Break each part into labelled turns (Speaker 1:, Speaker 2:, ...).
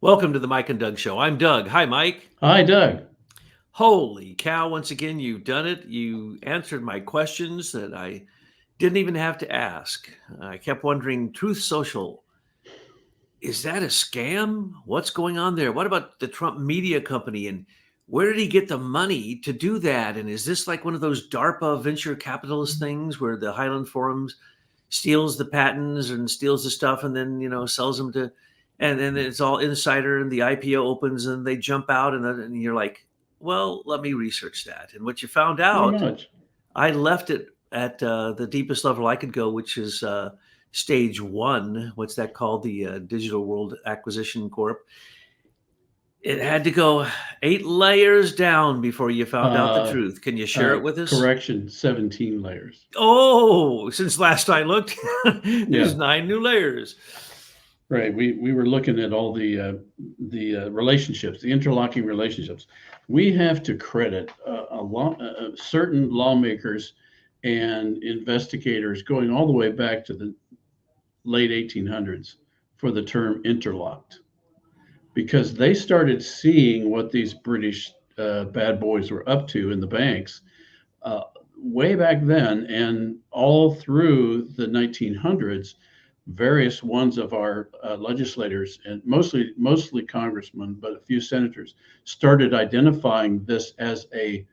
Speaker 1: Welcome to the Mike and Doug Show. I'm Doug. Hi, Mike.
Speaker 2: Hi, Doug.
Speaker 1: Holy cow, once again, you've done it. You answered my questions that I didn't even have to ask. I kept wondering, Truth Social, is that a scam? What's going on there? What about the Trump media company? And where did he get the money to do that? And is this like one of those DARPA venture capitalist things where the Highland Forums steals the patents and steals the stuff and then, sells them to, and then it's all insider and the IPO opens and they jump out and you're like, well, let me research that. And what you found
Speaker 2: Pretty
Speaker 1: out,
Speaker 2: much.
Speaker 1: I left it at the deepest level I could go, which is stage one. What's that called? The Digital World Acquisition Corp. It had to go 8 layers down before you found out the
Speaker 2: Uh,
Speaker 1: truth. Can you share it with us?
Speaker 2: Correction, 17 layers.
Speaker 1: Oh, since last I looked,
Speaker 2: Yeah,
Speaker 1: there's 9 new layers.
Speaker 2: right. We were looking at all the relationships, the interlocking relationships. We have to credit certain lawmakers and investigators going all the way back to the late 1800s for the term interlocked, because they started seeing what these British bad boys were up to in the banks uh, way back then, and all through the 1900s, various ones of our legislators, and mostly congressmen, but a few senators, started identifying this as a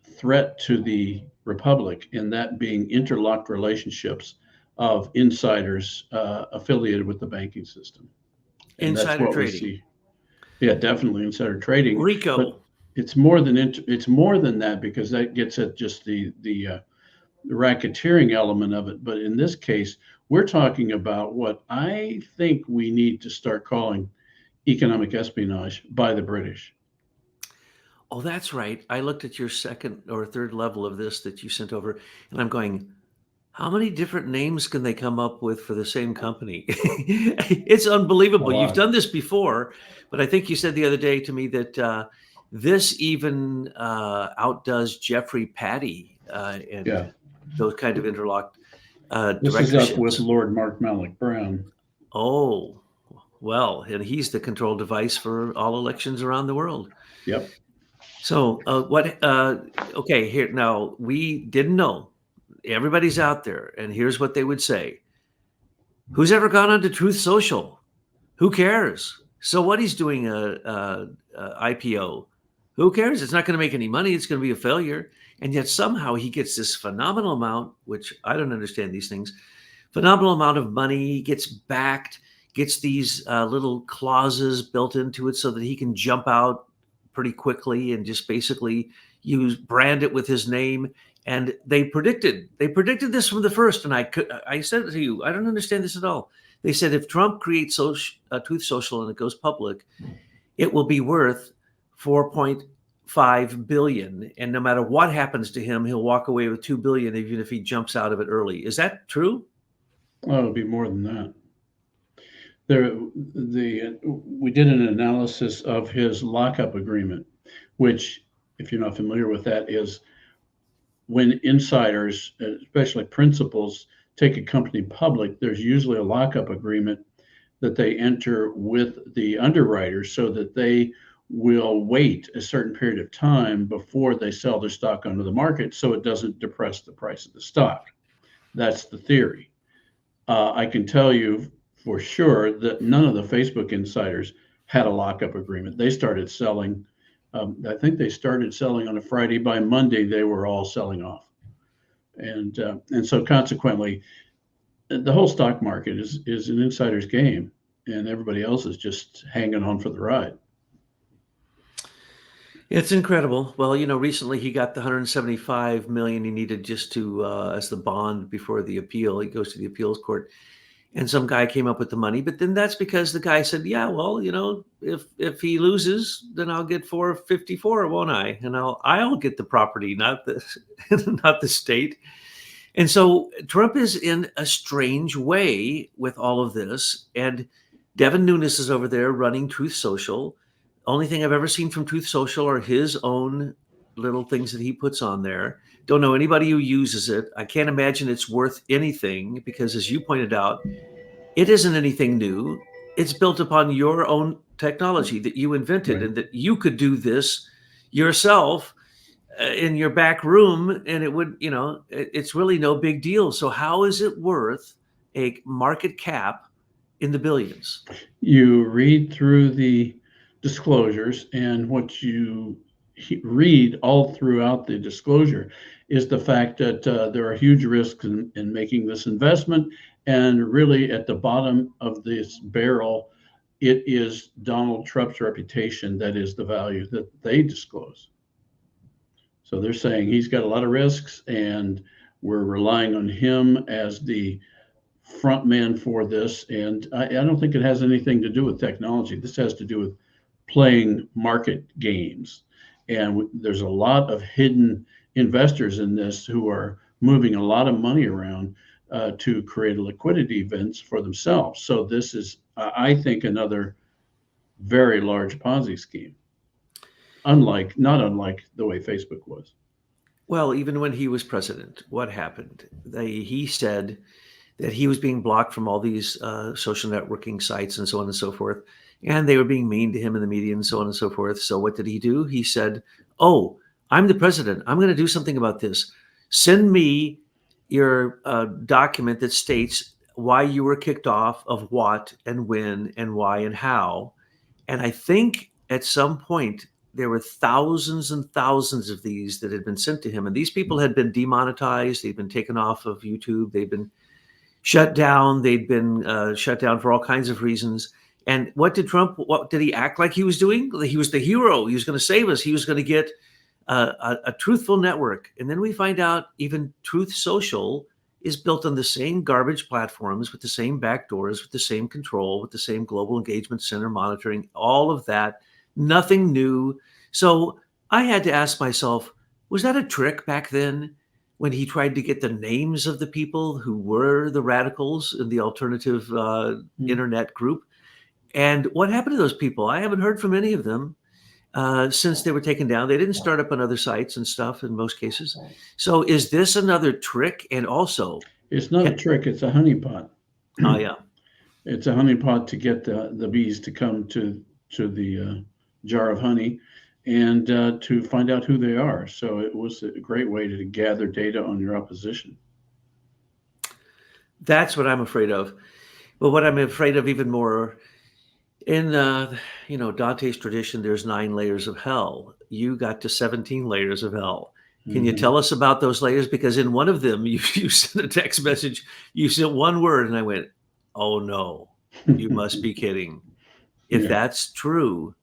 Speaker 2: threat to the republic, in that being interlocked relationships of insiders affiliated with the banking system. And that's
Speaker 1: Insider
Speaker 2: what we
Speaker 1: trading.
Speaker 2: see. Yeah, definitely insider trading, but
Speaker 1: Rico.
Speaker 2: it's more than that, because that gets at just the racketeering element of it. But in this case, we're talking about what I think we need to start calling economic espionage by the British.
Speaker 1: Oh, that's right. I looked at your second or third level of this that you sent over, and I'm going, how many different names can they come up with for the same company? It's
Speaker 2: A
Speaker 1: unbelievable. You've
Speaker 2: lot.
Speaker 1: done this before, but I think you said the other day to me that this even outdoes Jeffrey Patty and
Speaker 2: Yeah.
Speaker 1: those kind of interlocked
Speaker 2: This is up with
Speaker 1: directorships.
Speaker 2: Lord Mark Malloch Brown.
Speaker 1: Oh, well, and he's the control device for all elections around the world.
Speaker 2: Yep.
Speaker 1: So, okay, here now we didn't know. Everybody's out there, and here's what they would say: who's ever gone onto Truth Social? Who cares? So what? He's doing a IPO. Who cares? It's not going to make any money. It's going to be a failure. And yet somehow he gets this phenomenal amount, which I don't understand these things. Phenomenal amount of money. He gets backed. Gets these little clauses built into it so that he can jump out pretty quickly and just basically brand it with his name. And they predicted this from the first. And I said to you, I don't understand this at all. They said if Trump creates Truth Social and it goes public, it will be worth 4.5 billion, and no matter what happens to him, he'll walk away with 2 billion, even if he jumps out of it early. Is that true?
Speaker 2: Oh, it'll be more than that. We did an analysis of his lockup agreement, which, if you're not familiar with that, is when insiders, especially principals, take a company public, there's usually a lockup agreement that they enter with the underwriters, so that they will wait a certain period of time before they sell their stock onto the market, so it doesn't depress the price of the stock. That's the theory. I can tell you for sure that none of the Facebook insiders had a lockup agreement. They started selling. I think they started selling on a Friday. By Monday, they were all selling off, and so consequently, the whole stock market is an insider's game, and everybody else is just hanging on for the ride.
Speaker 1: It's incredible. Well, recently he got the 175 million he needed just to as the bond before the appeal. He goes to the appeals court, and some guy came up with the money. But then that's because the guy said, "Yeah, well, if he loses, then I'll get 454, won't I? And I'll get the property, not the not the state." And so Trump is in a strange way with all of this. And Devin Nunes is over there running Truth Social. Only thing I've ever seen from Truth Social are his own little things that he puts on there. Don't know anybody who uses it. I can't imagine it's worth anything because, as you pointed out, it isn't anything new. It's built upon your own technology that you invented
Speaker 2: Right.
Speaker 1: and that you could do this yourself in your back room and it would, it's really no big deal. So how is it worth a market cap in the billions?
Speaker 2: You read through the disclosures, and what you read all throughout the disclosure is the fact that there are huge risks in making this investment. And really, at the bottom of this barrel, it is Donald Trump's reputation that is the value that they disclose. So they're saying he's got a lot of risks, and we're relying on him as the front man for this. And I don't think it has anything to do with technology. This has to do with playing market games. And there's a lot of hidden investors in this who are moving a lot of money around to create liquidity events for themselves. So this is, I think, another very large Ponzi scheme, not unlike the way Facebook was.
Speaker 1: Well, even when he was president, what happened? He said that he was being blocked from all these social networking sites and so on and so forth. And they were being mean to him in the media and so on and so forth. So what did he do? He said, "Oh, I'm the president. I'm going to do something about this. Send me your document that states why you were kicked off, of what and when and why and how." And I think at some point there were thousands and thousands of these that had been sent to him. And these people had been demonetized. They'd been taken off of YouTube. They'd been shut down. They'd been shut down for all kinds of reasons. And what did Trump? What did he act like he was doing? He was the hero. He was going to save us. He was going to get a truthful network. And then we find out even Truth Social is built on the same garbage platforms with the same backdoors, with the same control, with the same global engagement center monitoring, all of that. Nothing new. So I had to ask myself, was that a trick back then? When he tried to get the names of the people who were the radicals in the alternative internet group. And what happened to those people? I haven't heard from any of them since they were taken down. They didn't start up on other sites and stuff in most cases. So is this another trick? And also,
Speaker 2: It's not a trick, it's a honeypot.
Speaker 1: oh yeah,
Speaker 2: It's a honeypot to get the bees to come to the jar of honey and to find out who they are. So it was a great way to gather data on your opposition.
Speaker 1: that's what I'm afraid of. But what I'm afraid of even more in Dante's tradition, there's 9 layers of hell. You got to 17 layers of hell. Can you
Speaker 2: Hmm.
Speaker 1: tell us about those layers? Because in one of them, you sent a text message, you sent one word, and I went, "Oh no, you must be kidding." If
Speaker 2: Yeah.
Speaker 1: that's true,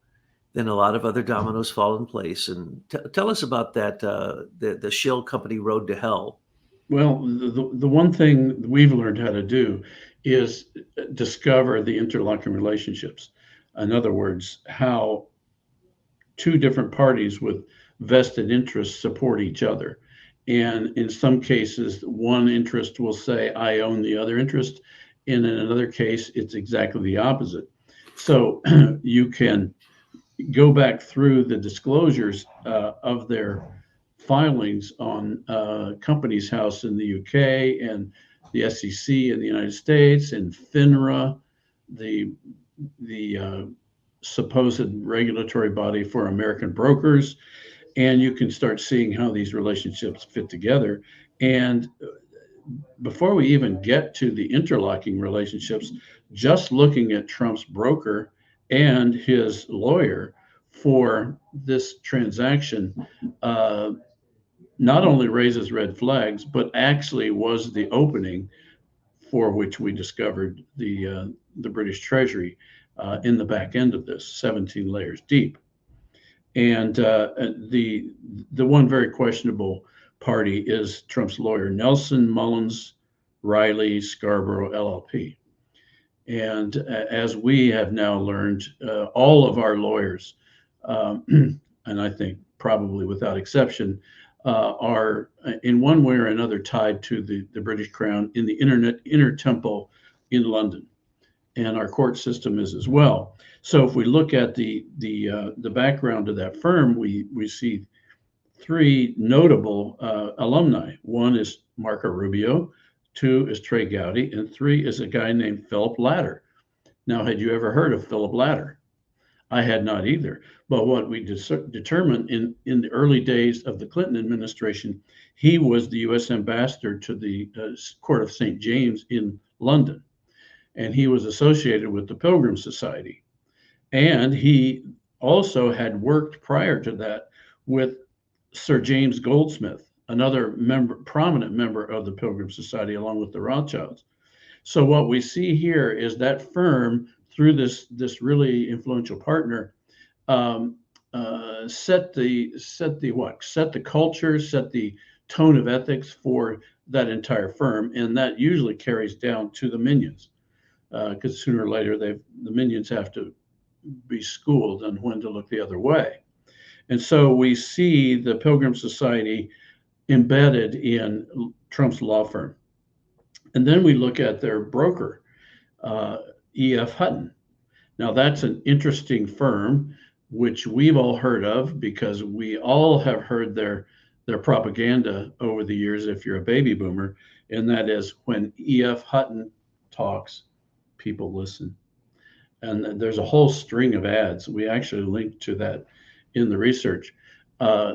Speaker 1: then a lot of other dominoes fall in place. And tell us about that, the shill company road to hell.
Speaker 2: Well, the one thing we've learned how to do is discover the interlocking relationships. In other words, how two different parties with vested interests support each other. And in some cases, one interest will say, I own the other interest. And in another case, it's exactly the opposite. So you can go back through the disclosures of their filings on Companies House in the UK and the SEC in the United States and FINRA, the the supposed regulatory body for American brokers, and you can start seeing how these relationships fit together. And before we even get to the interlocking relationships, just looking at Trump's broker and his lawyer for this transaction not only raises red flags, but actually was the opening for which we discovered the British Treasury in the back end of this, 17 layers deep. And the one very questionable party is Trump's lawyer, Nelson Mullins Riley Scarborough LLP. And as we have now learned, all of our lawyers, um, and I think probably without exception, are in one way or another tied to the British Crown in the Inner Temple in London, and our court system is as well. So if we look at the background of that firm, we see three notable alumni. One is Marco Rubio, two is Trey Gowdy, and three is a guy named Philip Latter. Now, had you ever heard of Philip Latter? I had not either. But what we determined in the early days of the Clinton administration, he was the U.S. ambassador to the Court of St. James in London, and he was associated with the Pilgrim Society. And he also had worked prior to that with Sir James Goldsmith, another prominent member of the Pilgrim Society, along with the Rothschilds. So what we see here is that firm, through this really influential partner, um, set the culture, set the tone of ethics for that entire firm, and that usually carries down to the minions, because sooner or later the minions have to be schooled on when to look the other way. And so we see the Pilgrim Society embedded in Trump's law firm. And then we look at their broker, uh, E.F. Hutton. Now, that's an interesting firm, which we've all heard of because we all have heard their propaganda over the years if you're a baby boomer. And that is when E.F. Hutton talks, people listen. And there's a whole string of ads. We actually linked to that in the research. Uh,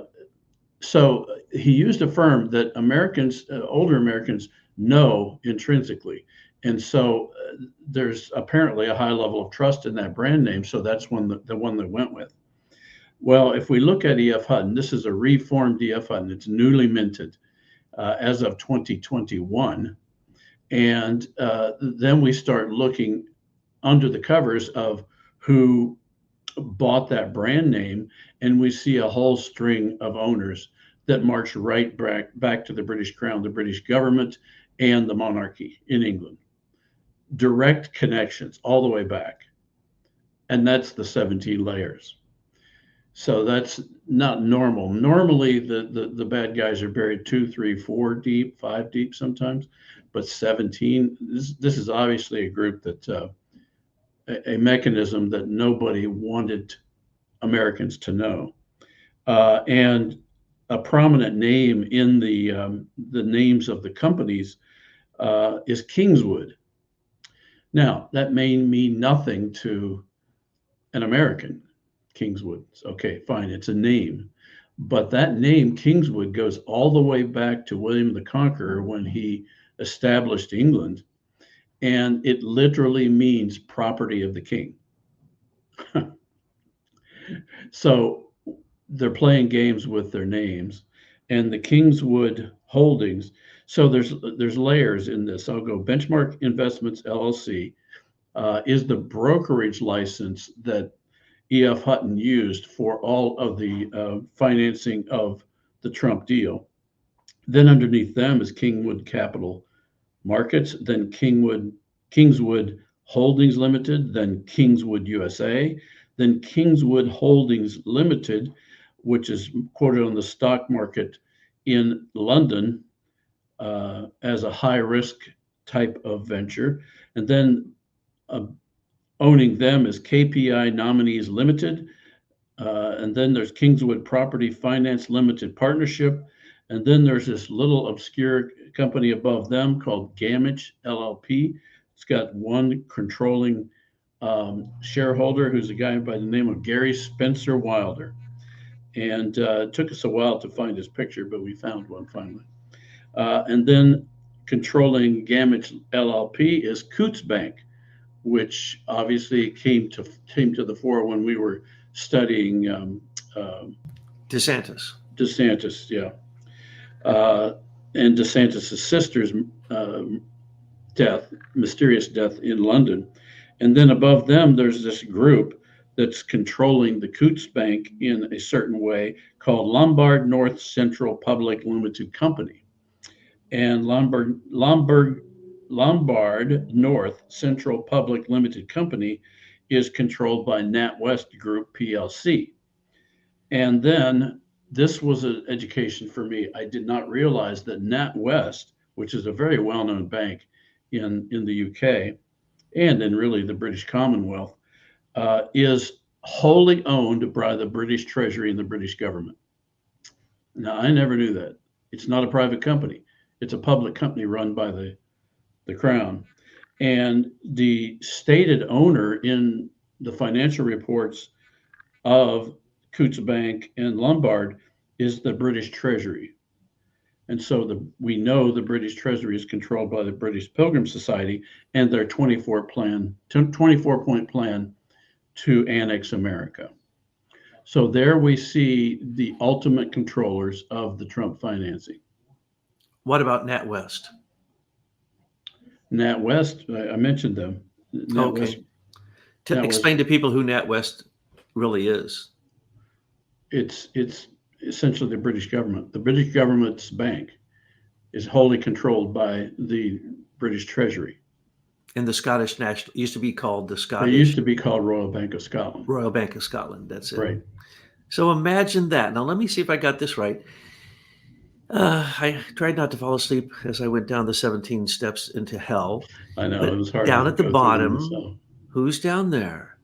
Speaker 2: so he used a firm that Americans, older Americans, know intrinsically, and so there's apparently a high level of trust in that brand name. So that's the one they went with. Well, if we look at EF Hutton, this is a reformed EF Hutton. It's newly minted as of 2021, and then we start looking under the covers of who bought that brand name, and we see a whole string of owners that march right back to the British Crown, the British government, and the monarchy in England. Direct connections all the way back. And that's the 17 layers. So that's not normal. Normally, the bad guys are buried 2, 3, 4 deep, 5 deep sometimes, but 17. This is obviously a group that a mechanism that nobody wanted Americans to know. And a prominent name in the names of the companies is Kingswood. Now, that may mean nothing to an American. Kingswood. Okay, fine, it's a name. But that name, Kingswood, goes all the way back to William the Conqueror when he established England. And it literally means property of the king. So they're playing games with their names. And the Kingswood Holdings. So there's layers in this. I'll go Benchmark Investments LLC is the brokerage license that E.F. Hutton used for all of the financing of the Trump deal. Then underneath them is Kingwood Capital Markets, then Kingswood Holdings Limited, then Kingswood USA, then Kingswood Holdings Limited, which is quoted on the stock market in London as a high risk type of venture. And then owning them is KPI Nominees Limited. And then there's Kingswood Property Finance Limited Partnership. And then there's this little obscure company above them called Gamage LLP. It's got one controlling shareholder who's a guy by the name of Gary Spencer Wilder. And it took us a while to find his picture, but we found one finally. And then controlling Gamage LLP is Coots Bank, which obviously came to the fore when we were studying
Speaker 1: DeSantis.
Speaker 2: DeSantis, yeah, and DeSantis' sister's mysterious death in London. And then above them, there's this group that's controlling the Coots Bank in a certain way called Lombard North Central Public Limited Company. And Lombard North Central Public Limited Company is controlled by NatWest Group PLC. And then this was an education for me. I did not realize that NatWest, which is a very well-known bank in the UK and in really the British Commonwealth, is wholly owned by the British Treasury and the British government. Now, I never knew that. It's not a private company. It's a public company run by the Crown. And the stated owner in the financial reports of Coutts Bank and Lombard is the British Treasury. And so we know the British Treasury is controlled by the British Pilgrim Society and their 24-point plan to annex America. So there we see the ultimate controllers of the Trump financing.
Speaker 1: What about NatWest?
Speaker 2: NatWest, I mentioned them. NatWest,
Speaker 1: Okay.
Speaker 2: NatWest,
Speaker 1: Explain to people who NatWest really is.
Speaker 2: it's essentially the British government. The British government's bank is wholly controlled by the British Treasury.
Speaker 1: And the Scottish National used to be called the
Speaker 2: They used
Speaker 1: Scottish
Speaker 2: to be called Royal Bank of Scotland.
Speaker 1: Royal Bank of Scotland. That's it.
Speaker 2: Right.
Speaker 1: So imagine that. Now let me see if I got this right. I tried not to fall asleep as I went down the 17 steps into hell.
Speaker 2: I know it
Speaker 1: But
Speaker 2: was hard
Speaker 1: down
Speaker 2: to
Speaker 1: at the
Speaker 2: go through them
Speaker 1: bottom,
Speaker 2: myself.
Speaker 1: who's down there?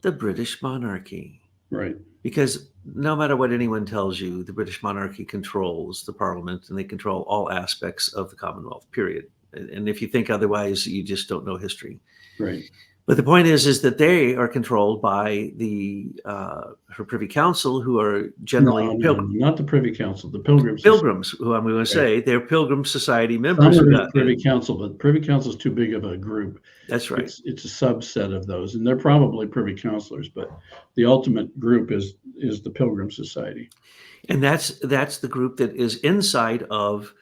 Speaker 1: The British monarchy.
Speaker 2: Right.
Speaker 1: Because no matter what anyone tells you, the British monarchy controls the parliament and they control all aspects of the Commonwealth, period. And if you think otherwise, you just don't know history.
Speaker 2: Right.
Speaker 1: But the point is that they are controlled by the her Privy Council, who are generally
Speaker 2: No, not the Privy Council, the Pilgrim Society.
Speaker 1: pilgrims, who I'm going to
Speaker 2: Right.
Speaker 1: say they're Pilgrim Society
Speaker 2: Some
Speaker 1: members who
Speaker 2: are in
Speaker 1: got
Speaker 2: Privy
Speaker 1: in.
Speaker 2: Council, but Privy Council is too big of a group.
Speaker 1: That's right.
Speaker 2: It's a subset of those, and they're probably Privy Councilors, but the ultimate group is the Pilgrim Society.
Speaker 1: And that's the group that is inside of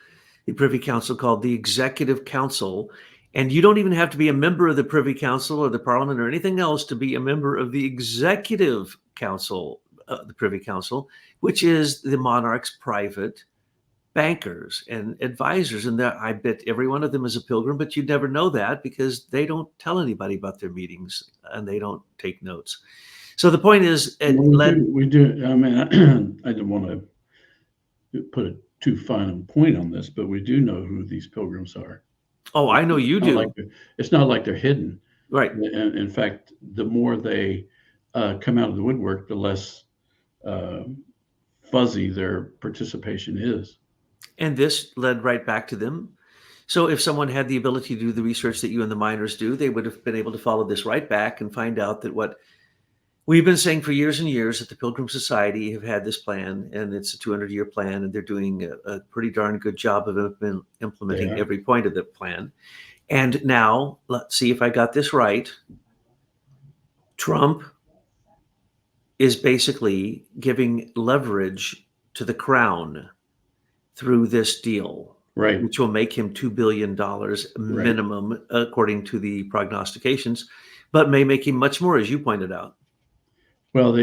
Speaker 1: the Privy Council called the Executive Council. And you don't even have to be a member of the Privy Council or the Parliament or anything else to be a member of the Executive Council, the Privy Council, which is the monarch's private bankers and advisors. And I bet every one of them is a pilgrim, but you'd never know that because they don't tell anybody about their meetings and they don't take notes. So the point is,
Speaker 2: we do. I mean, I don't want to put a too fine a point on this, but we do know who these pilgrims are.
Speaker 1: oh, I know you do.
Speaker 2: It's not like they're hidden.
Speaker 1: Right.
Speaker 2: In fact, the more they come out of the woodwork, the less fuzzy their participation is.
Speaker 1: And this led right back to them. So if someone had the ability to do the research that you and the miners do, they would have been able to follow this right back and find out that what we've been saying for years and years, that the Pilgrim Society have had this plan, and it's a 200-year plan, and they're doing a pretty darn good job of implementing every point of the plan. And now, let's see if I got this right. Trump is basically giving leverage to the crown through this deal,
Speaker 2: Right.
Speaker 1: which will make him $2 billion minimum,
Speaker 2: right,
Speaker 1: according to the prognostications, but may make him much more, as you pointed out.
Speaker 2: Well,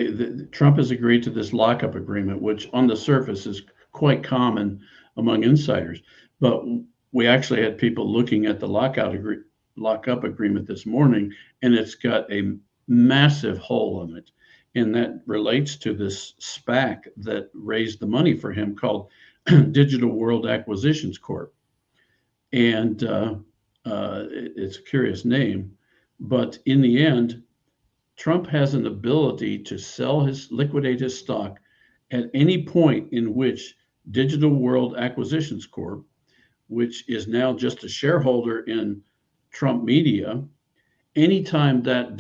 Speaker 2: Trump has agreed to this lockup agreement, which on the surface is quite common among insiders. But we actually had people looking at the lockup agreement this morning, and it's got a massive hole in it. And that relates to this SPAC that raised the money for him called Digital World Acquisitions Corp. And it's a curious name, but in the end, Trump has an ability to liquidate his stock at any point in which Digital World Acquisitions Corp, which is now just a shareholder in Trump Media, anytime that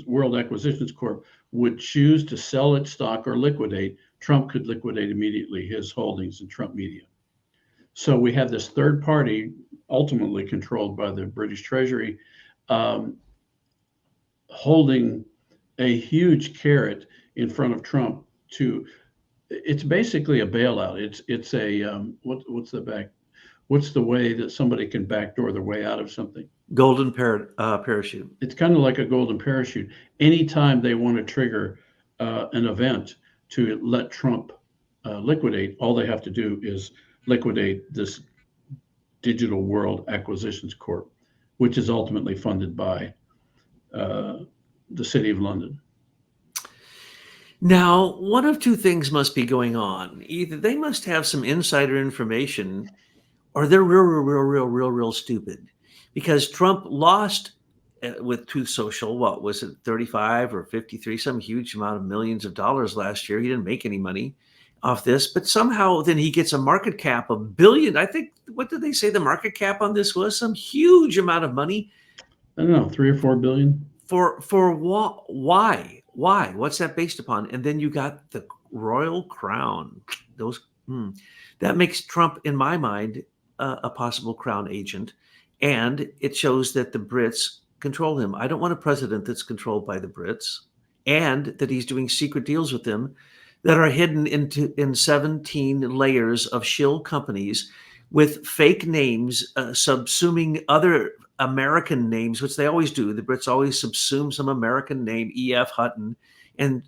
Speaker 2: World Acquisitions Corp would choose to sell its stock or liquidate, Trump could liquidate immediately his holdings in Trump Media. So we have this third party, ultimately controlled by the British Treasury, holding a huge carrot in front of Trump it's basically a bailout. It's a what's the way that somebody can backdoor their way out of something?
Speaker 1: Golden parachute.
Speaker 2: It's kind of like a golden parachute. Anytime they want to trigger an event to let Trump liquidate, all they have to do is liquidate this Digital World Acquisitions Corp, which is ultimately funded by the City of London.
Speaker 1: Now, one of two things must be going on. Either they must have some insider information, or they're real stupid. Because Trump lost with Truth Social, what was it, 35 or 53, some huge amount of millions of dollars last year. He didn't make any money off this, but somehow then he gets a market cap of $1 billion. I think, what did they say the market cap on this was? Some huge amount of money.
Speaker 2: I don't know, 3 or 4 billion.
Speaker 1: For why? Why? What's that based upon? And then you got the royal crown. Those hmm. That makes Trump, in my mind, a possible crown agent, and it shows that the Brits control him. I don't want a president that's controlled by the Brits, and that he's doing secret deals with them that are hidden in 17 layers of shill companies with fake names, subsuming other American names, which they always do. The Brits always subsume some American name, E.F. Hutton, and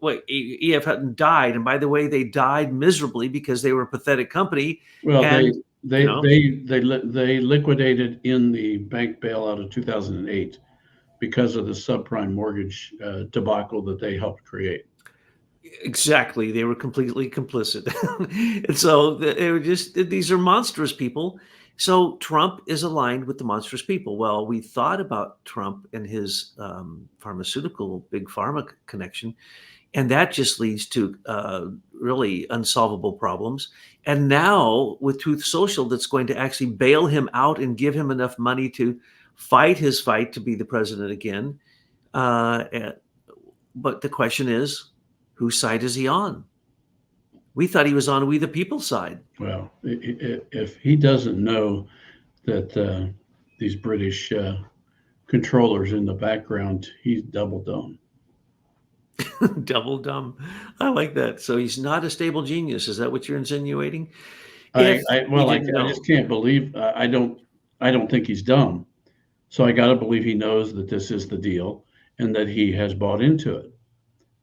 Speaker 1: wait, E.F. Hutton died, and by the way, they died miserably because they were a pathetic company,
Speaker 2: Well,
Speaker 1: and you know
Speaker 2: they liquidated in the bank bailout of 2008 because of the subprime mortgage debacle that they helped create.
Speaker 1: exactly, they were completely complicit, and so they were just these are monstrous people. So Trump is aligned with the monstrous people. Well, we thought about Trump and his pharmaceutical big pharma connection, and that just leads to really unsolvable problems. And now with Truth Social, that's going to actually bail him out and give him enough money to fight his fight to be the president again. And, but the question is, whose side is he on? We thought he was on We the People side.
Speaker 2: Well, if he doesn't know that these British controllers in the background, he's double dumb.
Speaker 1: Double dumb. I like that. So he's not a stable genius. Is that what you're insinuating?
Speaker 2: I,
Speaker 1: If
Speaker 2: I
Speaker 1: he
Speaker 2: well,
Speaker 1: didn't
Speaker 2: I
Speaker 1: know.
Speaker 2: just can't believe I don't think he's dumb. So I got to believe he knows that this is the deal and that he has bought into it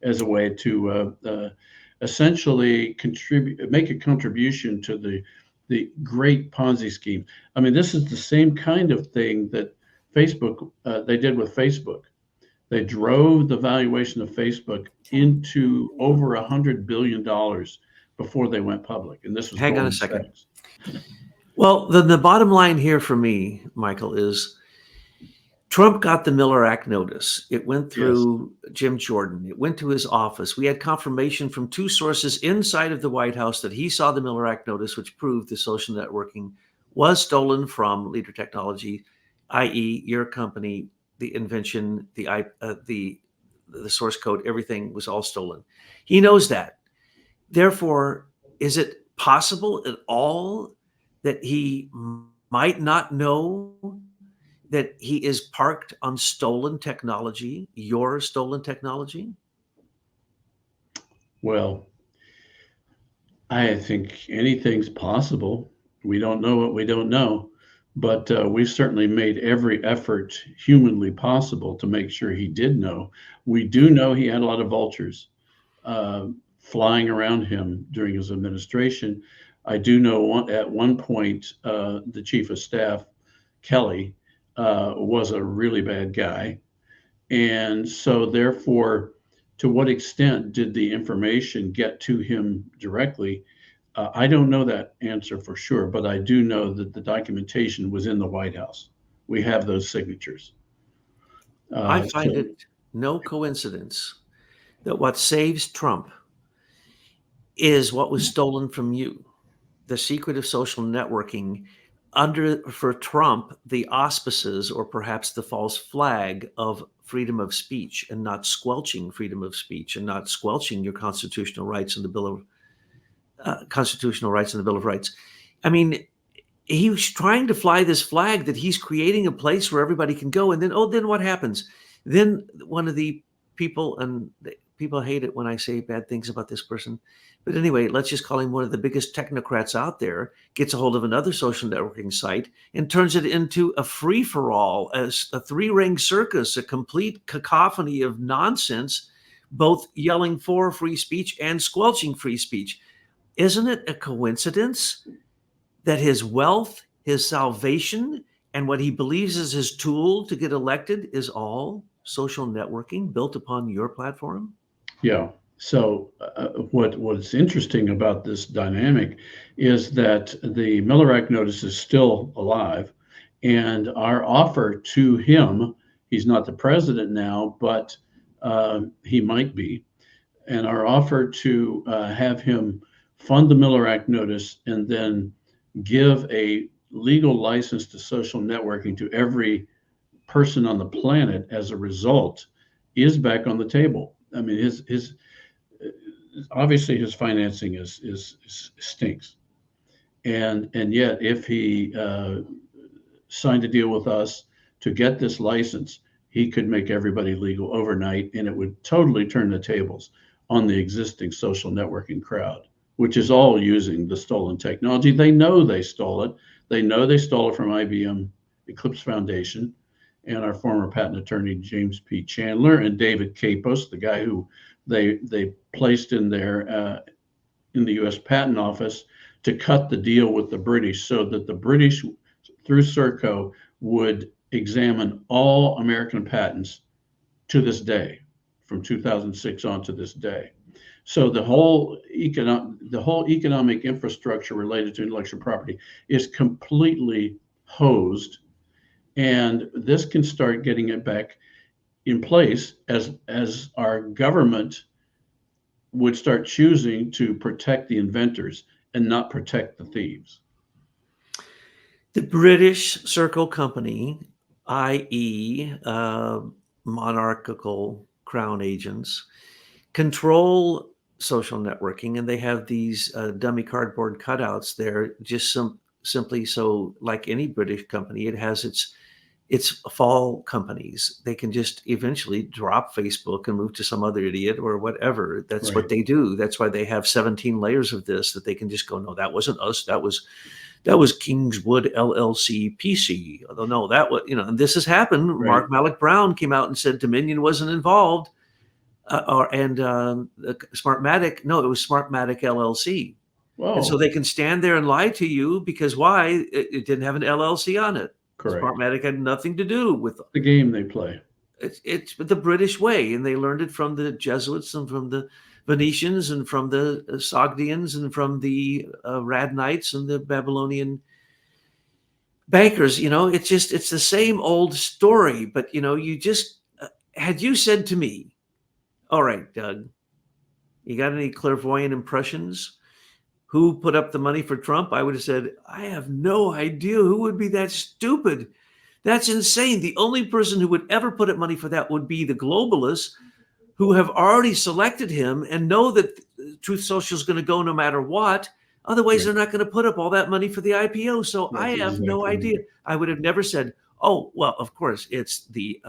Speaker 2: as a way to essentially contribute, make a contribution to the great Ponzi scheme. I mean, this is the same kind of thing that Facebook they did with Facebook. They drove the valuation of Facebook into over $100 billion before they went public, and this was
Speaker 1: Hang on a
Speaker 2: Goldman
Speaker 1: second.
Speaker 2: Sachs.
Speaker 1: Well, the bottom line here for me, Michael, is Trump got the Miller Act notice. It went
Speaker 2: Yes.
Speaker 1: through Jim Jordan. It went to his office. We had confirmation from two sources inside of the White House that he saw the Miller Act notice, which proved the social networking was stolen from Leader Technology, i.e., your company, the invention, the source code, everything was all stolen. He knows that. Therefore, is it possible at all that he might not know that he is parked on stolen technology, your stolen technology?
Speaker 2: Well, I think anything's possible. We don't know what we don't know, but we've certainly made every effort humanly possible to make sure he did know. We do know he had a lot of vultures uh, flying around him during his administration. I do know at one point the chief of staff, Kelly, was a really bad guy. And so, therefore, to what extent did the information get to him directly? I don't know that answer for sure, but I do know that the documentation was in the White House. We have those signatures.
Speaker 1: I
Speaker 2: So,
Speaker 1: find it no coincidence that what saves Trump is what was stolen from you. The secret of social networking under for Trump, the auspices or perhaps the false flag of freedom of speech and not squelching freedom of speech and not squelching your constitutional rights in the Bill of Rights. I mean, he was trying to fly this flag that he's creating a place where everybody can go, and then then what happens? Then one of the people, and people hate it when I say bad things about this person, but anyway, let's just call him one of the biggest technocrats out there, gets a hold of another social networking site and turns it into a free-for-all, a three-ring circus, a complete cacophony of nonsense, both yelling for free speech and squelching free speech. Isn't it a coincidence that his wealth, his salvation, and what he believes is his tool to get elected is all social networking built upon your platform?
Speaker 2: yeah. So, what's interesting about this dynamic is that the Miller Act notice is still alive, and our offer to him, he's not the president now, but he might be, and our offer to have him fund the Miller Act notice and then give a legal license to social networking to every person on the planet as a result is back on the table. I mean, his obviously his financing is stinks, and yet if he signed a deal with us to get this license, he could make everybody legal overnight, and it would totally turn the tables on the existing social networking crowd, which is all using the stolen technology. They know they stole it. They know they stole it from IBM Eclipse Foundation and our former patent attorney James P. Chandler and David Capos, the guy who they placed in there in the U.S. Patent Office to cut the deal with the British, so that the British, through Serco, would examine all American patents to this day, from 2006 on to this day. So the whole economic infrastructure related to intellectual property is completely hosed, and this can start getting it back in place as our government would start choosing to protect the inventors and not protect the thieves.
Speaker 1: The British Circle Company, i.e., monarchical crown agents, control social networking, and they have these dummy cardboard cutouts there, just simply so, like any British company, it has its fall companies. They can just eventually drop Facebook and move to some other idiot or whatever. That's what
Speaker 2: Right.
Speaker 1: they do. That's why they have 17 layers of this, that they can just go, no, that wasn't us. That was Kingswood LLC PC. Although no, that was, and this has happened.
Speaker 2: Right.
Speaker 1: Mark Malloch Brown came out and said Dominion wasn't involved, and Smartmatic, no, it was Smartmatic LLC. And so
Speaker 2: Whoa.
Speaker 1: they can stand there and lie to you because why? It didn't have an LLC on it.
Speaker 2: Correct.
Speaker 1: Smartmatic had nothing to do with
Speaker 2: The game they play.
Speaker 1: it's the British way, and they learned it from the Jesuits and from the Venetians and from the Sogdians and from the Radnites and the Babylonian bankers. It's the same old story. But you just had you said to me, "All right, Doug, you got any clairvoyant impressions? Who put up the money for Trump?" I would have said, "I have no idea. Who would be that stupid? That's insane. The only person who would ever put up money for that would be the globalists who have already selected him and know that Truth Social is going to go no matter what. Otherwise,
Speaker 2: Right.
Speaker 1: they're not going to put up all that money for the IPO. So I
Speaker 2: That's
Speaker 1: have no
Speaker 2: exactly
Speaker 1: idea."
Speaker 2: right.
Speaker 1: I would have never said, "Oh, well, of course, it's the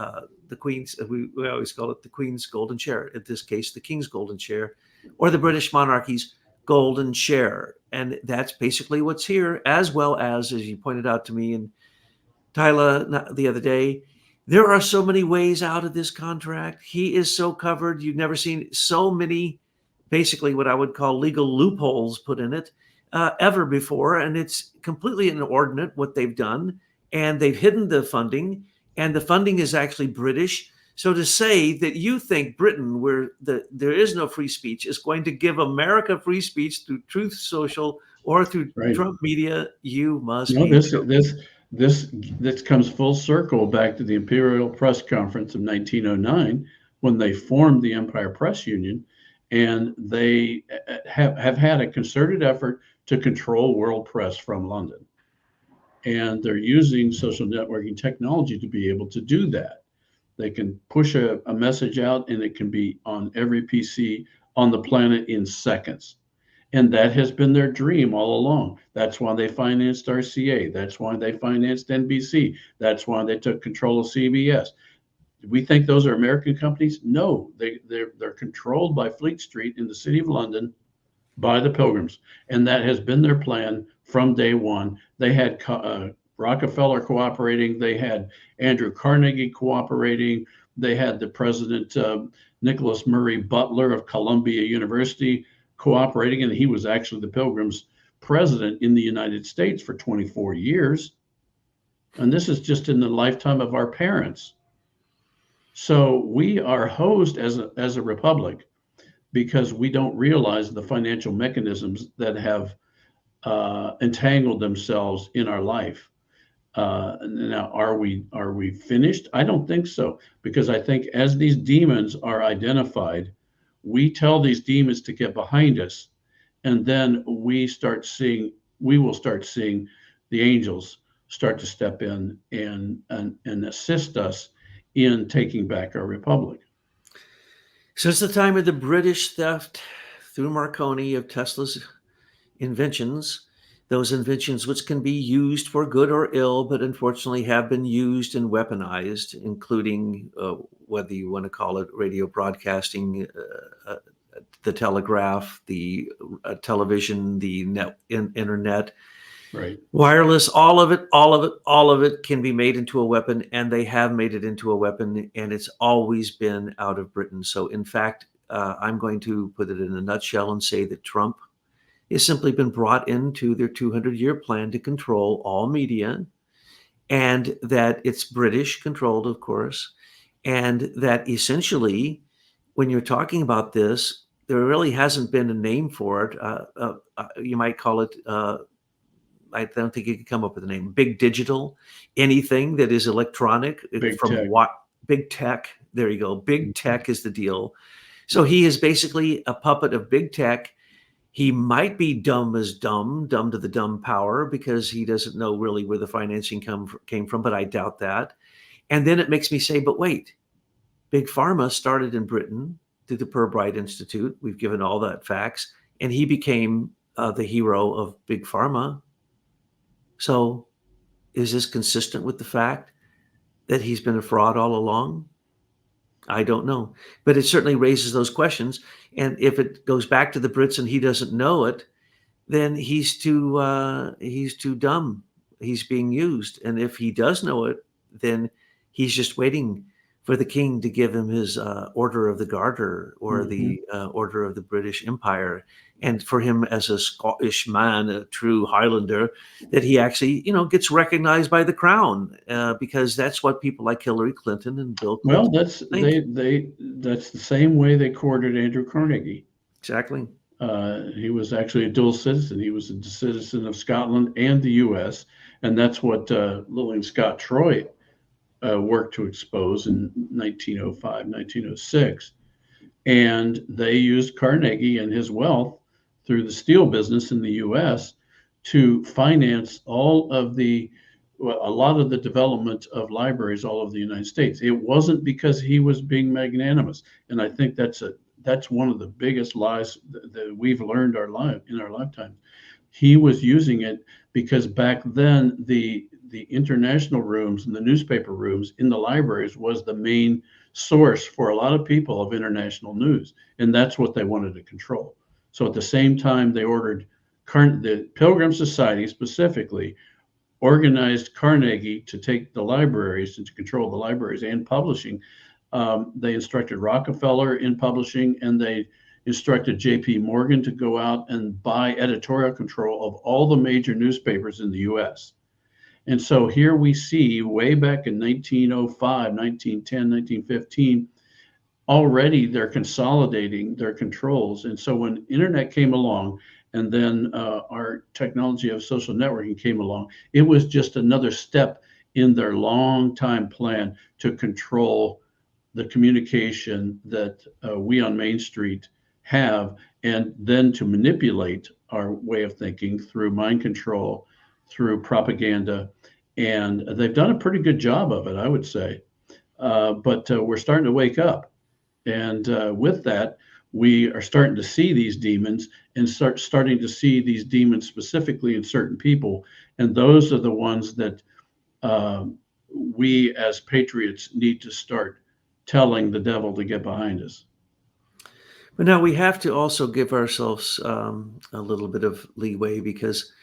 Speaker 1: Queen's." We always call it the Queen's golden chair. In this case, the King's golden chair, or the British monarchy's golden chair, and that's basically what's here. As well as you pointed out to me and Tyler the other day, there are so many ways out of this contract. He is so covered. You've never seen so many, basically what I would call legal loopholes put in it ever before. And it's completely inordinate what they've done. And they've hidden the funding, and the funding is actually British. So to say that you think Britain, where there is no free speech, is going to give America free speech through Truth Social or through
Speaker 2: Right.
Speaker 1: Trump media, you must
Speaker 2: No,
Speaker 1: be
Speaker 2: this this comes full circle back to the Imperial Press Conference of 1909, when they formed the Empire Press Union, and they have had a concerted effort to control world press from London. And they're using social networking technology to be able to do that. They can push a message out, and it can be on every PC on the planet in seconds. And that has been their dream all along. That's why they financed RCA. That's why they financed NBC. That's why they took control of CBS. Do we think those are American companies? No, they're controlled by Fleet Street in the city of London by the Pilgrims, and that has been their plan from day one. They had Rockefeller cooperating. They had Andrew Carnegie cooperating. They had the president, Nicholas Murray Butler of Columbia University, cooperating, and he was actually the Pilgrims' president in the United States for 24 years. And this is just in the lifetime of our parents. So we are hosed as a republic because we don't realize the financial mechanisms that have entangled themselves in our life. Now, are we finished? I don't think so, because I think as these demons are identified, we tell these demons to get behind us, and then we will start seeing the angels start to step in and assist us in taking back our republic.
Speaker 1: Since the time of the British theft through Marconi of Tesla's inventions, those inventions which can be used for good or ill, but unfortunately have been used and weaponized, including whether you want to call it radio broadcasting, the telegraph, the television, the internet,
Speaker 2: Right.
Speaker 1: wireless, all of it, all of it, all of it can be made into a weapon, and they have made it into a weapon, and it's always been out of Britain. So, in fact, I'm going to put it in a nutshell and say that Trump has simply been brought into their 200-year plan to control all media, and that it's British controlled, of course, and that essentially, when you're talking about this, there really hasn't been a name for it. You might call it, I don't think you could come up with a name, big digital, anything that is electronic
Speaker 2: Big
Speaker 1: from
Speaker 2: tech.
Speaker 1: what big tech. There you go. Big tech is the deal. So he is basically a puppet of big tech. He might be dumb as dumb to the dumb power, because he doesn't know really where the financing came from, but I doubt that. And then it makes me say, but wait, Big Pharma started in Britain through the Purbright Institute. We've given all that facts, and he became the hero of Big Pharma. So is this consistent with the fact that he's been a fraud all along? I don't know, but it certainly raises those questions. And if it goes back to the Brits and he doesn't know it, then he's too dumb. He's being used, and if he does know it, then he's just waiting for the king to give him his Order of the Garter, or
Speaker 2: Mm-hmm.
Speaker 1: the Order of the British Empire, and for him as a Scottish man, a true Highlander, that he actually gets recognized by the crown, because that's what people like Hillary Clinton and Bill
Speaker 2: Well,
Speaker 1: Clinton
Speaker 2: that's
Speaker 1: think.
Speaker 2: that's the same way they courted Andrew Carnegie.
Speaker 1: Exactly.
Speaker 2: He was actually a dual citizen. He was a citizen of Scotland and the U.S., and that's what Lillian Scott Troy worked to expose in 1905, 1906. And they used Carnegie and his wealth through the steel business in the U.S. to finance all of the well, a lot of the development of libraries all over the United States. It wasn't because he was being magnanimous, and I think that's one of the biggest lies that we've learned in our lifetime. He was using it because back then the international rooms and the newspaper rooms in the libraries was the main source for a lot of people of international news, and that's what they wanted to control. So at the same time, they ordered the Pilgrim Society specifically organized Carnegie to take the libraries and to control the libraries and publishing. They instructed Rockefeller in publishing, and they instructed J.P. Morgan to go out and buy editorial control of all the major newspapers in the U.S. And so here we see way back in 1905, 1910, 1915, already they're consolidating their controls. And so when internet came along, and then our technology of social networking came along, it was just another step in their long time plan to control the communication that we on Main Street have, and then to manipulate our way of thinking through mind control, through propaganda. And they've done a pretty good job of it, I would say. But we're starting to wake up. And with that, we are starting to see these demons, and starting to see these demons specifically in certain people. And those are the ones that we as patriots need to start telling the devil to get behind us.
Speaker 1: But now we have to also give ourselves a little bit of leeway, because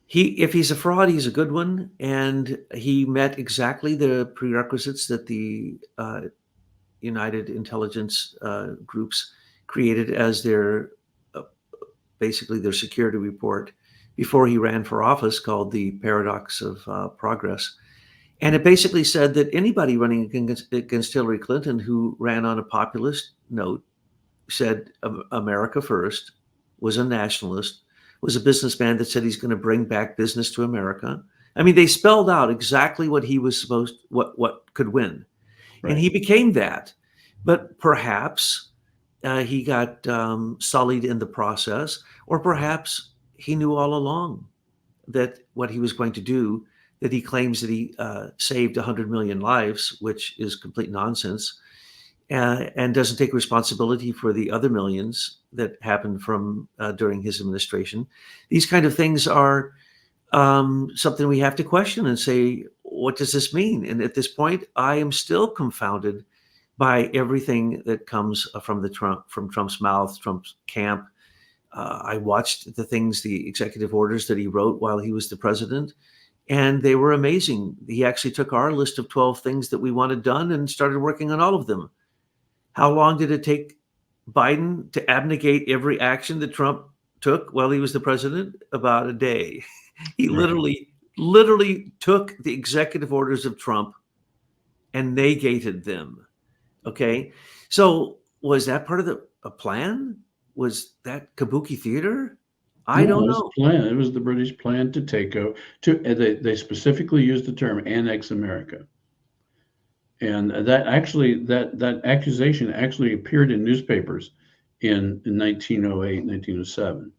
Speaker 1: if he's a fraud, he's a good one, and he met exactly the prerequisites that the United Intelligence groups created as their basically their security report before he ran for office, called the Paradox of Progress. And it basically said that anybody running against Hillary Clinton who ran on a populist note, said America first, was a nationalist, was a businessman that said he's going to bring back business to America. I mean, they spelled out exactly what he was what could win, and
Speaker 2: Right.
Speaker 1: he became that. But perhaps he got sullied in the process, or perhaps he knew all along that what he was going to do. That he claims that he saved 100 million lives, which is complete nonsense. and doesn't take responsibility for the other millions that happened from during his administration. These kind of things are something we have to question and say, what does this mean? And at this point, I am still confounded by everything that comes from Trump's mouth, Trump's camp. I watched the things, the executive orders that he wrote while he was the president, and they were amazing. He actually took our list of 12 things that we wanted done and started working on all of them. How long did it take Biden to abnegate every action that Trump took while he was the president? About a day. He
Speaker 2: Right.
Speaker 1: literally took the executive orders of Trump and negated them. Okay. So was that part of a plan? Was that kabuki theater? I
Speaker 2: No, it
Speaker 1: don't
Speaker 2: was
Speaker 1: know.
Speaker 2: a plan. It was the British plan to take over, they specifically used the term annex America. And that accusation actually appeared in newspapers in 1908, 1907.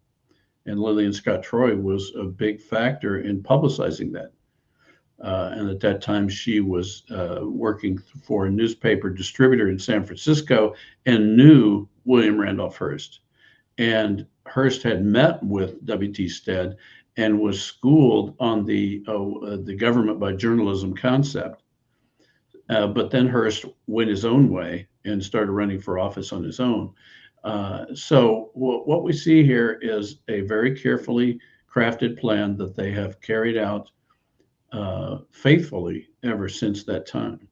Speaker 2: And Lillian Scott Troy was a big factor in publicizing that. And at that time, she was working for a newspaper distributor in San Francisco and knew William Randolph Hearst. And Hearst had met with W.T. Stead and was schooled on the government by journalism concept. But then Hearst went his own way and started running for office on his own. So what we see here is a very carefully crafted plan that they have carried out faithfully ever since that time.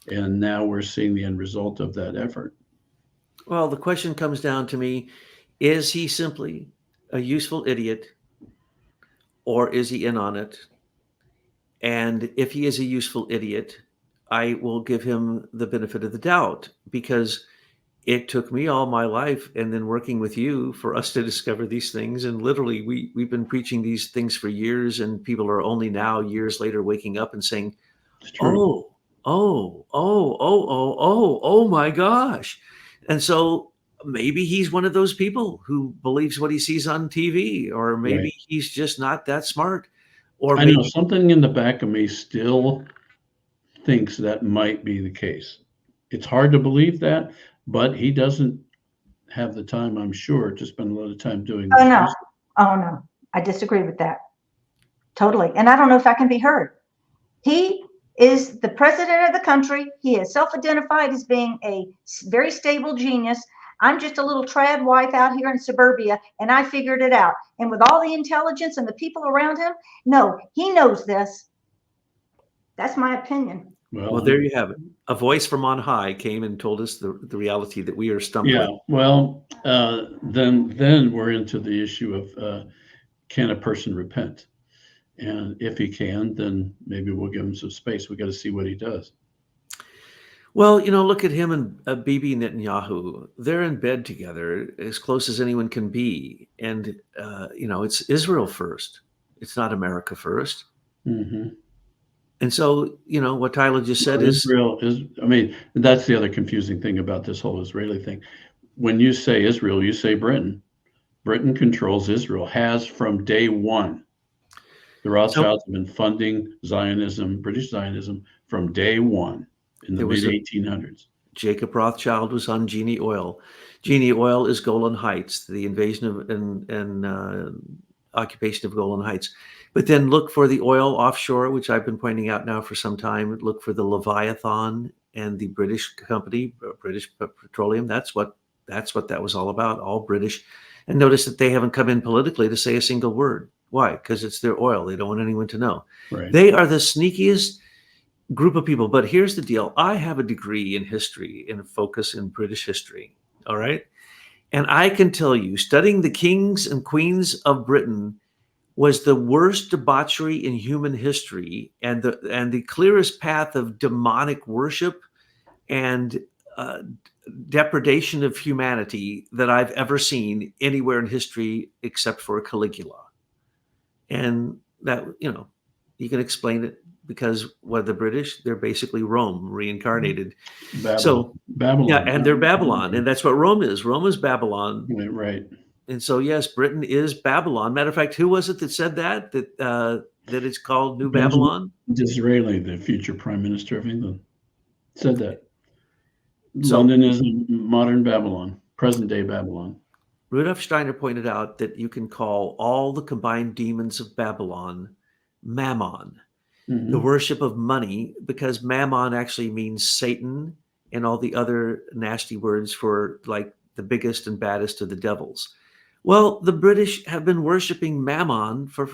Speaker 2: And now we're seeing the end result of that effort.
Speaker 1: Well, the question comes down to me, is he simply a useful idiot or is he in on it? And if he is a useful idiot, I will give him the benefit of the doubt because it took me all my life and then working with you for us to discover these things. And literally, we've been preaching these things for years, and people are only now, years later, waking up and saying,
Speaker 2: It's true.
Speaker 1: oh, oh my gosh. And so maybe he's one of those people who believes what he sees on TV, or
Speaker 2: Right.
Speaker 1: maybe he's just not that smart, or
Speaker 2: I know
Speaker 1: maybe.
Speaker 2: something in the back of me still thinks that might be the case. It's hard to believe that, but he doesn't have the time, I'm sure, to spend a lot of time doing
Speaker 3: Oh
Speaker 2: this
Speaker 3: no.
Speaker 2: research.
Speaker 3: Oh no. I disagree with that totally. And I don't know if I can be heard. He is the president of the country. He is self-identified as being a very stable genius. I'm just a little trad wife out here in suburbia, and I figured it out. And with all the intelligence and the people around him, no, he knows this. That's my opinion.
Speaker 1: Well,
Speaker 2: Well,
Speaker 1: there you have it. A voice from on high came and told us the reality that we are stumped
Speaker 2: yeah.
Speaker 1: with.
Speaker 2: Well, then we're into the issue of can a person repent? And if he can, then maybe we'll give him some space. We got to see what he does.
Speaker 1: Well, look at him and Bibi Netanyahu. They're in bed together as close as anyone can be. And, it's Israel first. It's not America first.
Speaker 2: Hmm.
Speaker 1: And so, what Tyler just said
Speaker 2: Well,
Speaker 1: is,
Speaker 2: Israel is, I mean, that's the other confusing thing about this whole Israeli thing. When you say Israel, you say Britain. Britain controls Israel, has from day one. The
Speaker 1: so
Speaker 2: Rothschilds have been funding Zionism, British Zionism, from day one in the
Speaker 1: there
Speaker 2: mid
Speaker 1: was a
Speaker 2: 1800s.
Speaker 1: Jacob Rothschild was on Genie Oil. Genie Oil is Golan Heights, the invasion of and occupation of Golan Heights. But then look for the oil offshore, which I've been pointing out now for some time. Look for the Leviathan and the British company, British Petroleum. That's what that was all about, all British. And notice that they haven't come in politically to say a single word. Why? Because it's their oil. They don't want anyone to know.
Speaker 2: Right.
Speaker 1: They are the sneakiest group of people. But here's the deal. I have a degree in history and a focus in British history. All right. And I can tell you, studying the kings and queens of Britain was the worst debauchery in human history, and the clearest path of demonic worship and uh, depredation of humanity that I've ever seen anywhere in history except for Caligula. And that, you can explain it because what the British, they're basically Rome reincarnated.
Speaker 2: Babylon.
Speaker 1: So yeah,
Speaker 2: Babylon.
Speaker 1: and they're Babylon, and that's what Rome is. Rome is Babylon.
Speaker 2: Right.
Speaker 1: And so yes, Britain is Babylon. Matter of fact, who was it that said that it's called New
Speaker 2: Benjamin
Speaker 1: Babylon?
Speaker 2: Disraeli, the future Prime Minister of England, said that.
Speaker 1: So
Speaker 2: London is modern Babylon, present day Babylon.
Speaker 1: Rudolf Steiner pointed out that you can call all the combined demons of Babylon mammon, the
Speaker 2: Mhm.
Speaker 1: worship of money, because mammon actually means Satan and all the other nasty words for like the biggest and baddest of the devils. Well, the British have been worshiping mammon for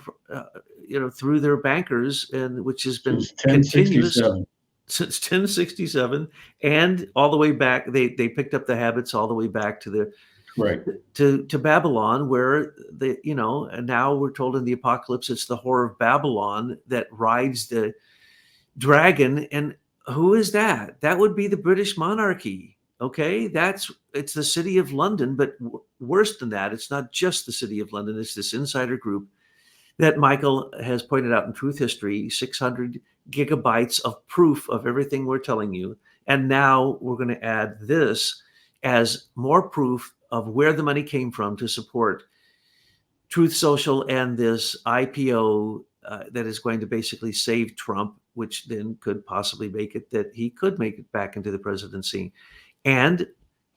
Speaker 1: through their bankers, and which has been
Speaker 2: Since
Speaker 1: continuous
Speaker 2: 1067.
Speaker 1: since 1067, and all the way back. They picked up the habits all the way back to the
Speaker 2: Right.
Speaker 1: to Babylon, where and now we're told in the apocalypse it's the whore of Babylon that rides the dragon. And who is that? That would be the British monarchy. Okay, it's the city of London, but worse than that, it's not just the city of London. It's this insider group that Michael has pointed out in Truth History, 600 gigabytes of proof of everything we're telling you. And now we're going to add this as more proof of where the money came from to support Truth Social and this IPO that is going to basically save Trump, which then could possibly make it that he could make it back into the presidency. And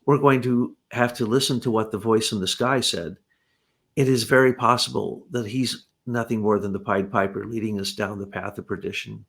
Speaker 1: we're going to have to listen to what the voice in the sky said. It is very possible that he's nothing more than the Pied Piper leading us down the path of perdition.